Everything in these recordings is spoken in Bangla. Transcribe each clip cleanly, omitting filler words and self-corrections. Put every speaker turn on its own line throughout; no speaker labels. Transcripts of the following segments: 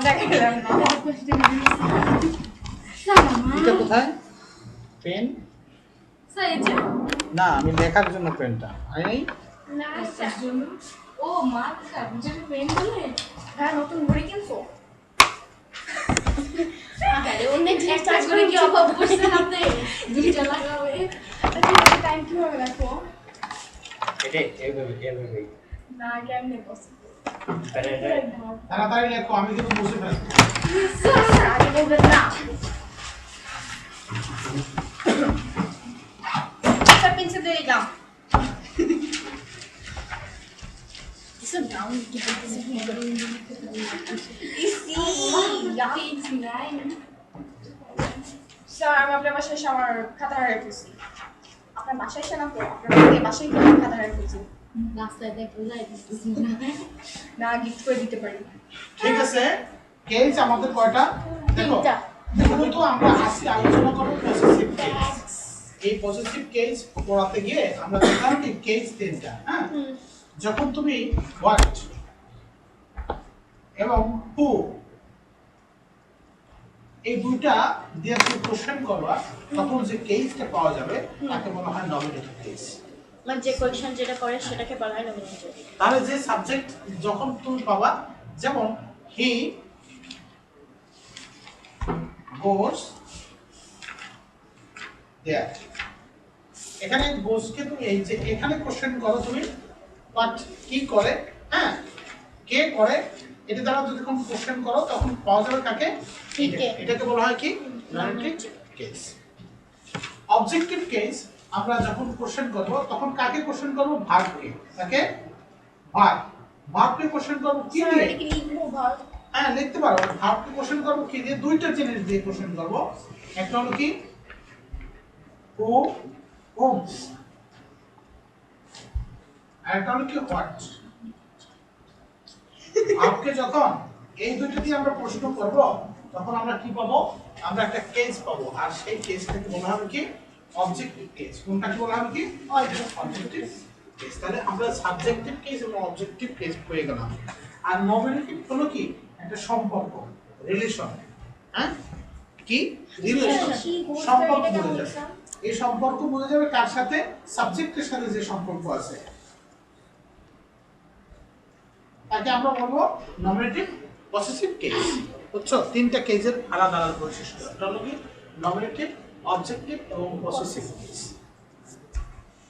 দেখালাম না
এটা কোথায় পেন
স্যার এই যে
না আমি লেখার জন্য পেনটা আই
না স্যার ও মাথা যেটা পেন বলে হ্যাঁ নতুন ঘড়ি কিনছো আরে অনেক একটা করে কি অভাব করছে হাতে দুইটা লাগাবে আচ্ছা টাইম কিভাবে রাখো
এটা এইভাবে
না কেমনে পসিবল
তাড়াতাড়ি লেখো আমি কিন্তু মুছে ফেলবো
স্যার আগে বলবেন না স্যার পেন্সিল দিয়ে দাও স্যার ডাউন কি বলতেছে ইসি পেন্সিল নাই স্যার আমি আপনার বাসায় এসে আমার খাতা হারিয়ে ফেলছি আপনার বাসায় এসে না তো আপনার বাসায় গিয়ে আমার খাতা হারিয়ে ফেলছি রাস্তায় দেখ বুঝাই দিতেছি না গিফট করে দিতে পারি
ঠিক আছে কেস আমাদের কয়টা দেখো
তিনটা
দেখো তো আমরা আজকে আলোচনা করব পজিটিভ কেস এই পজিটিভ কেস পড়াতে গিয়ে আমরা দেখলাম কি কেস তিনটা হ্যাঁ যখন তুমি হোয়াট এবং হু এই দুইটা দিয়ে তুমি কোশ্চেন করবা তখন যে কেসটা পাওয়া যাবে তাকে বলা হয় নমিনেটিভ কেস
মানে যে কোয়েশ্চেন যেটা করে সেটাকে বলা হয় নমিনেটিভ
তাহলে যে সাবজেক্ট যখন তুমি পাবা যেমন হি goes there এখানে goes কে তুমি এই যে এখানে কোশ্চেন করো তুমি বাট কি করে হ্যাঁ কে করে এটা দ্বারা যদি কোন কোশ্চেন করো তখন পাওয়া যাবে কাকে এটাকে বলা হয় কি নমিনেটিভ কেস অবজেক্টিভ কেস আমরা যখন কোশ্চেন করব তখন কাকে কোশ্চেন করব ভার্বকে কাকে ভার্বকে কোশ্চেন করব কি দিয়ে
কি লিখবো ভার্ব
হ্যাঁ লিখতে পারো ভার্বকে কোশ্চেন করব কি দিয়ে দুইটা জিনিস দিয়ে কোশ্চেন করব একটা হলো কি হু whom আর একটা হলো কি হোয়াট ভার্বকে যখন এই দুইটা দিয়ে আমরা প্রশ্ন করব তখন আমরা কি পাবো আমরা একটা কেস পাবো আর সেই কেসটাকে বলা হবে কি অবজেক্টিভ কেস কোনটাকে বলা হবে কি অবজেক্টিভ কেস তাহলে আমরা সাবজেক্টিভ কেস এবং অবজেক্টিভ কেস পেয়ে গেলাম আর নমিনেটিভ হলো কি একটা সম্পর্ক রিলেশন হ্যাঁ কি রিলেশন সম্পর্ক বোঝা যাবে এই সম্পর্ক বোঝা যাবে কার সাথে সাবজেক্টের সাথে যে সম্পর্ক আছে তাকে আমরা বলবো নমিনেটিভ পসেসিভ কেস বুঝছো তিনটা কেসের আলাদা আলাদা বৈশিষ্ট্য এটা হলো কি নমিনেটিভ অবজেক্টিভ এবং পসেসিভ কেস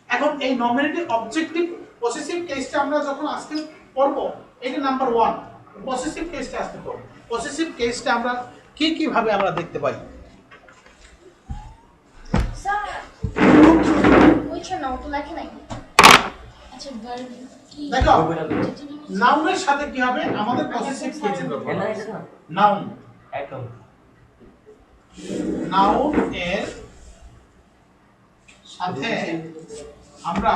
এখন এই নমিনেটিভ অবজেক্টিভ পসেসিভ কেসটা আমরা যখন আজকে পড়ব এটা নাম্বার 1 পসেসিভ কেসটা আজকে পড়ব পসেসিভ কেসটা আমরা কি ভাবে আমরা দেখতে পাই
স্যার ওইটা নাও তো লেখে নাই আচ্ছা ভার্ব কি
দেখো নাউনের সাথে কি হবে আমাদের পসেসিভ কেসের ব্যাপার নাউন
একদম
নাউন এর সাথে আমরা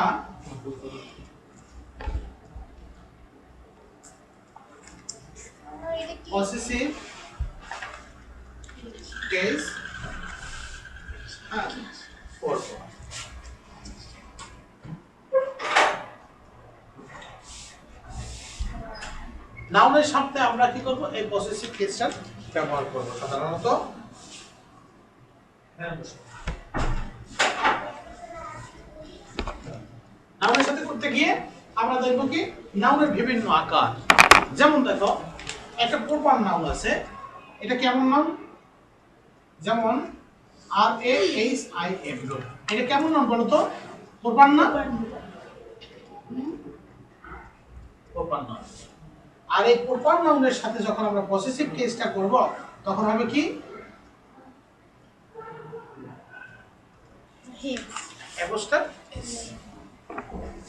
পসেসিভ কেস করব নাউনের সাথে আমরা কি করব এই পসেসিভ কেসটা ব্যবহার করব সাধারণত নাউনের সাথে করতে গিয়ে আমরা দেখব কি নাউনের বিভিন্ন আকার যেমন দেখো একটা প্রপার নাউন আছে এটা কেমন নাউন যেমন আর এ এইচ আই এম এটা কেমন নাউন বলো তো প্রপার না প্রপার নাউন আর এই প্রপার নাউনের সাথে যখন আমরা পসেসিভ কেসটা করব তখন হবে কি অ্যাপোস্ট্রফ এস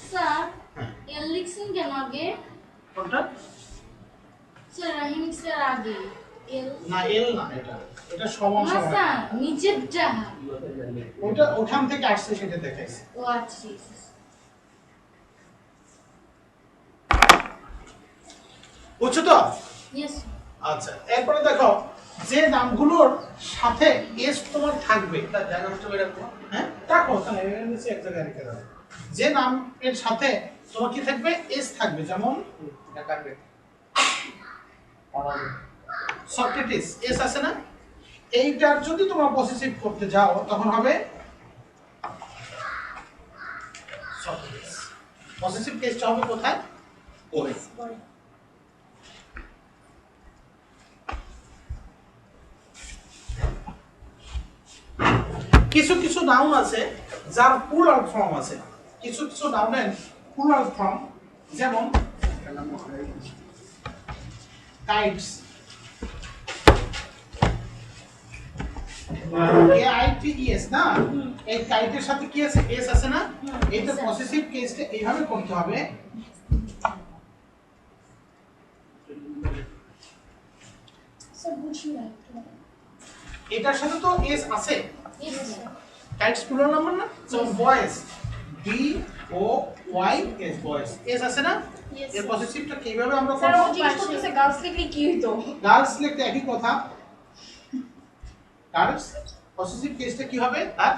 স্যার এল লিখছেন কেন আগে
কোনটা
স্যার রাহিম স্যার আগে এল
না এল না এটা সমান
না
সমান
স্যার নিচেরটা
ওটা ওখান থেকে আসছে সেটা দেখাইছে
ও আচ্ছা
বুঝছো তো
ইয়েস
আচ্ছা এরপরে দেখো যে নামগুলোর সাথে এস তোমার থাকবে তার জায়গা হচ্ছে এরকম হ্যাঁ রাখো তাহলে এর নিচে এক জায়গায় রেখে দাও যে নাম এর সাথে তোমার কি থাকবে এস থাকবে যেমন কাটবে সক্রেটিস এস আছে না, এইটার যদি তোমরা পসেসিভ করতে যাও তখন হবে সক্রেটিস। পসেসিভ কেসটা হবে কোথায়? ওরে। কিছু কিছু নাউন আছে যার প্লুরাল ফর্ম আছে, কিছু কিছু নাউনের প্লুরাল ফর্ম, যেমন কাইটস, KITES না, এই কাইটের সাথে কি আছে? এস আছে না, এটা পসেসিভ কেসটা এইভাবে করতে হবে। এটার সাথে তো এস আছে, কাইটস প্লুরাল নাম্বার না, যেমন বয়েজ, BOYS বয়েজ, এস আছে না, এর পসেসিভটা কিভাবে আমরা করব?
গার্লস লিখলে কি হইতো?
গার্লস লিখতে একই কথা, গার্লস পসেসিভ কেসটা কি হবে? তার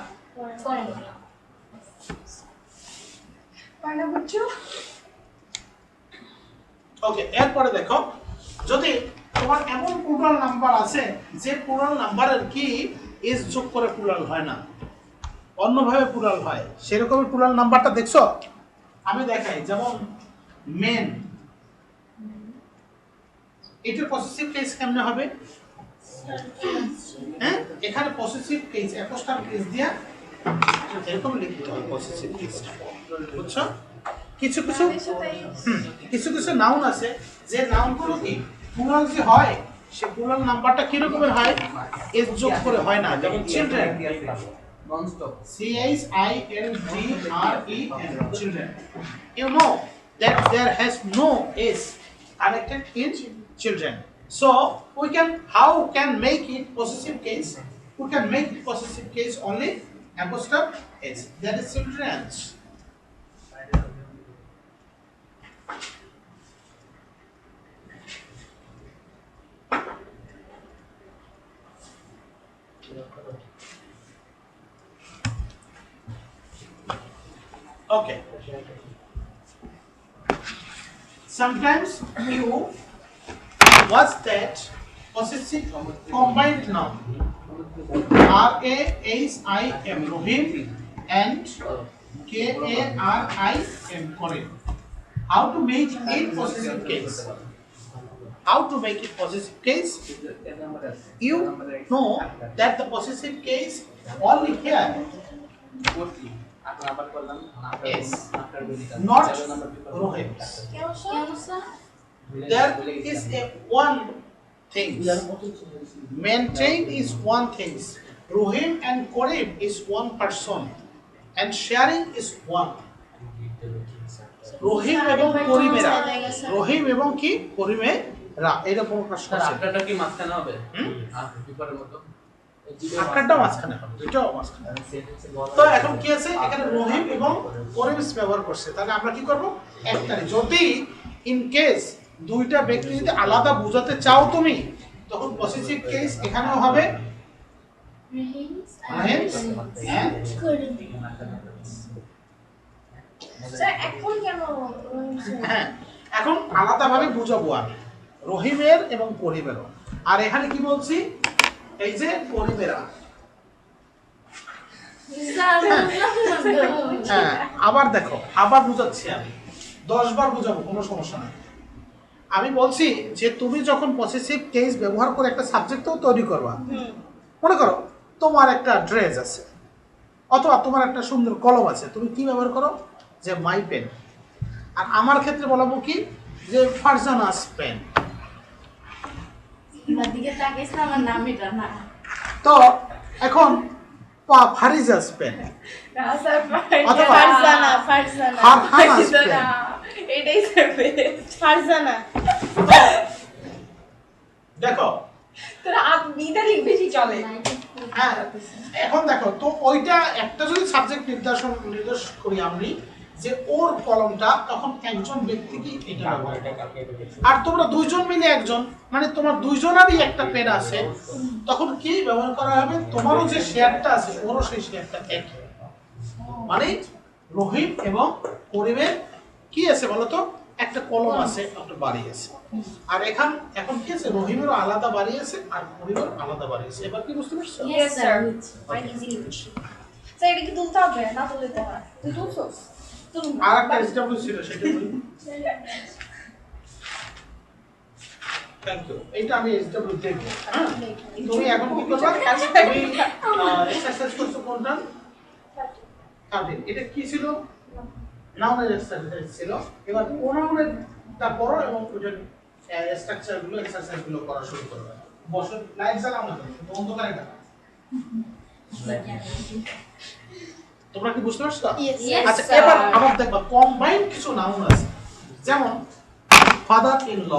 পানা বুঝছো?
ওকে, এরপরে দেখো, যদি তোমার এমন প্লুরাল নাম্বার আছে যে প্লুরাল নাম্বারের কি এস যোগ করে প্লুরাল হয় না, অন্যভাবে প্লুরাল হয়, সেরকম প্লুরাল নাম্বারটা দেখছো? আমি দেখাই, যেমন মেন, এটার পসেসিভ কেস কেমনে হবে? হ্যাঁ, এখানে পসেসিভ কেস অ্যাপোস্ট্রফ কেস দিয়া এরকম লিখতে হবে পসেসিভ কেসটা, বুঝছো? কিছু কিছু কিছু কিছু নাউন আছে যে নাউনগুলো কি প্লুরাল যে হয়, সে প্লুরাল নাম্বারটা কি রকমের হয়? এস যোগ করে হয় না, যেমন children, CHILDREN, children. You know that there has no s connected in children. So we can, how can make it possessive case? We can make the possessive case only apostrophe s. That is children's. Okay. Sometimes you watch that possessive combined noun RAHIM, Rohim, and KARIM, Korean. How to make it possessive case? How to make it possessive case? You know that the possessive case only here is not Rohim. There is a one thing. Maintain is one thing. Rohim and Korib is one person, and sharing is one. রহিম এবং করিমেরা, রহিম এবং কি করিমেরা, এরকম প্রশ্ন আছে।
আটটা কি মাঝখানে হবে? বিপরের মতো
আটটা মাঝখানে হবে, এটাও মাঝখানে। তো এখন কি আছে, এখানে রহিম এবং করিম ব্যবহার করছে, তাহলে আমরা কি করব? একটারে, যদি ইন কেস দুইটা ব্যক্তি যদি আলাদা বোঝাতে চাও তুমি, তখন পসেসিভ কেস এখানেও হবে রহিম and
স্যার এখন কেন?
হ্যাঁ, এখন আলাদাভাবে বুঝাবো আমি রহিমের এবং করিমেরও। আর এখানে কি বলছি, এই যে করিমেরা, হ্যাঁ, আবার দেখো, আবার বুঝাচ্ছি আমি, 10 বার বুঝাবো, কোনো সমস্যা নাই। আমি বলছি যে তুমি যখন পসেসিভ কেস ব্যবহার করে একটা সাবজেক্টও তৈরি করবা, মনে করো তোমার একটা ড্রেস আছে অথবা তোমার একটা সুন্দর কলম আছে, তুমি কি ব্যবহার করো? যে মাই পেন। আর আমার ক্ষেত্রে বলবো কি, যে ফারজানাস পেন। তো এখন ফারিজাস পেন অথবা ফারহানাস পেন,
এটাই স্যার ফারজানা।
দেখো
তোরা বিদারিক বেশি চলে।
হ্যাঁ, এখন দেখো তো, ওইটা একটা যদি সাবজেক্ট নির্দেশ করি আমি, যে ওর কলমটা, তখন একজন ব্যক্তিকে এটা ব্যবহার করে। আর তোমরা দুইজন মিলে একজন, মানে তোমার দুইজনেরই একটা পেন আছে, তখন কি ব্যবহার করা হবে? তোমারও যে শেয়ারটা আছে ওরও সেই শেয়ারটা একই। মানে রহিম এবং করিমের কি আছে বলো তো? একটা কলম আছে, একটা বাড়ি আছে। আর এখন কি আছে, রহিমেরও আলাদা বাড়ি আছে আর করিমের আলাদা বাড়ি আছে। এবার কি বুঝতে পারছো?
Yes, sir. I easily question. Sir এটা কি তুলতে হবে না তুললে তো হয়? তুই তুলছস? তুলুন।
আর একটা এসডব্লিউ ছিল, সেটা বলি। Thank you. এইটা আমি এসডব্লিউ দেখব। হ্যাঁ, তুমি এখন কি করবা? তুমি এক্সারসাইজ করছো কোনটা? 13। এটা কি ছিল? নাউনের এক্সারসাইজ ছিল। এবার প্রোনাউনেরটা পড়ো এবং ওটার স্ট্রাকচার গুলো, এক্সারসাইজ গুলো করা শুরু করবে। বসো, লাইট জ্বালাও না, বন্ধ করে দাও। তোমরা কি বুঝতে পারছো?
Yes,
আচ্ছা,
sir.
এবার আবার দেখবা কম্বাইন্ড কিছু নাউন আছে, যেমন ফাদার ইন ল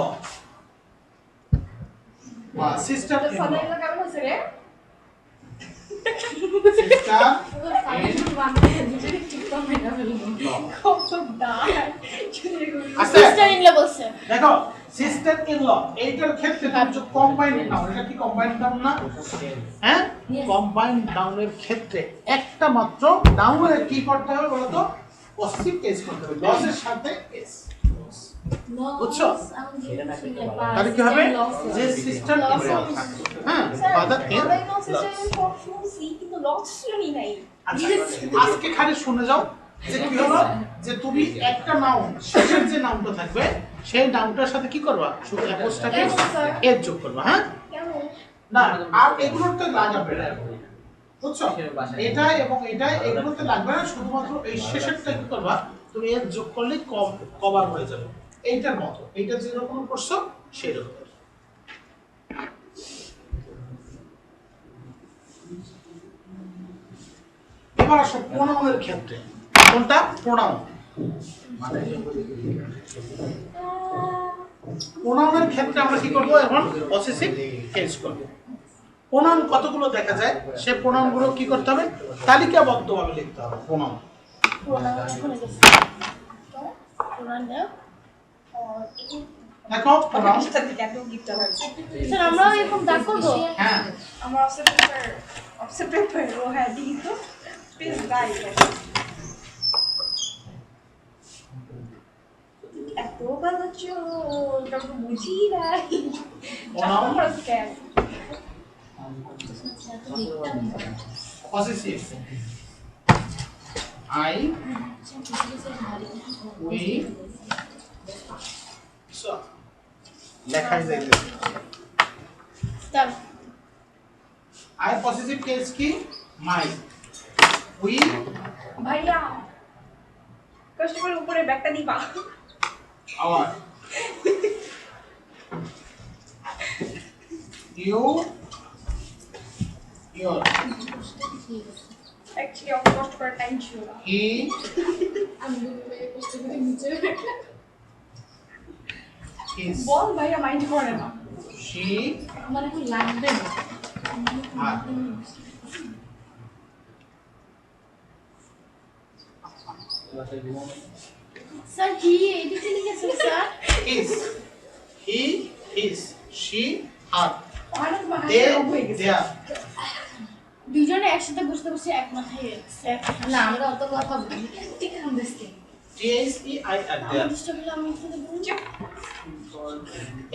বা sister in law.
Father in law কেমন আছে রে?
সিস্টার
সিস্টার ইন ল বলছে।
দেখো, সিস্টার ইন ল এইটার ক্ষেত্রে হচ্ছে কম্বাইন্ড নাউন। এটা কি কম্বাইন্ড নাউন না? হ্যাঁ, কম্বাইন্ড নাউনের ক্ষেত্রে একটা মাত্র নাউনের কি করতে হবে বলো তো? পজিটিভ কেস করতে হবে, লসের সাথে কেস। বুঝছো? তাহলে কি হবে? যে সিস্টার ইন ল, হ্যাঁ, ফাদার ইন ল।
কিন্তু লস শুনি নাই।
আজকে খালি শুনে যাও যে কি হলো, যে তুমি একটা নাউন শেষের যে নাউনটা থাকবে সেই নাউনটার সাথে কি করবা? শুধু অ্যাপোস্ট্রফি এর যোগ করবা। হ্যাঁ,
কেমন?
না আর এগুলোর তো লাগাবে না, বুঝছো? এটা এবং এটা এগুলোতে লাগবে না, শুধুমাত্র এই শেষেরটা কি করবা? তুমি এর যোগ করলে কভার হয়ে যাবে। এইটার মতো, এইটা যেরকম করছো সেই রকম। এবার আসো প্রোনাউনের ক্ষেত্রে। কোনটা? প্রোনাউন। প্রোনাউনের ক্ষেত্রে আমরা কি করব? এখন পসেসিভ কেস করব। প্রোনাউন কতগুলো দেখা যায়, সেই প্রোনাউনগুলো কি করতে হবে? তালিকাবদ্ধভাবে লিখতে হবে। প্রোনাউন দেখো, প্রোনাউন।
স্যার আমরা এরকম দাগ করব?
হ্যাঁ,
আমার অফসে পেপার ও হ্যাঁ দিই তো প্লিজ গাইড। এত ভালো চোখ আমি বুঝি নাই।
Pronoun
scan
possessive. I, we, so লেখাই যাইতেছে।
স্টার্ট।
আই পসেসিভ কেস কি? মাই, উই,
ভাইয়া কষ্ট করে উপরে ব্যাগটা দিবা।
our, you, your,
অ্যাকচুয়ালি অত কষ্ট করার টাইম ছিল না।
he, his,
বল ভাইয়া মাইন্ড করে না।
she,
আমার এখন লাগবে না।
her.
স্যার কি এদিকে লিখেছেন sir?
His, he, his, she, her.
অনেক
They,
হয়ে গেছে।
their.
দুজনে একসাথে বসতে বসে এক মাথায় না আমরা অত কথা বলি ঠিক আছে
T-H-E-I-R, their.
চেষ্টা করলে আমি এখানে বলি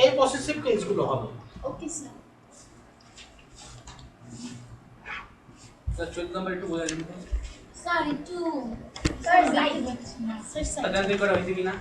এই পসেসিভ কেসগুলো হবে।
Okay sir.
স্যার 14 নাম্বার একটু বলে দিন তো।
স্যার একটু স্যার গাইড স্যার
তাহলে করা হয়েছে কিনা?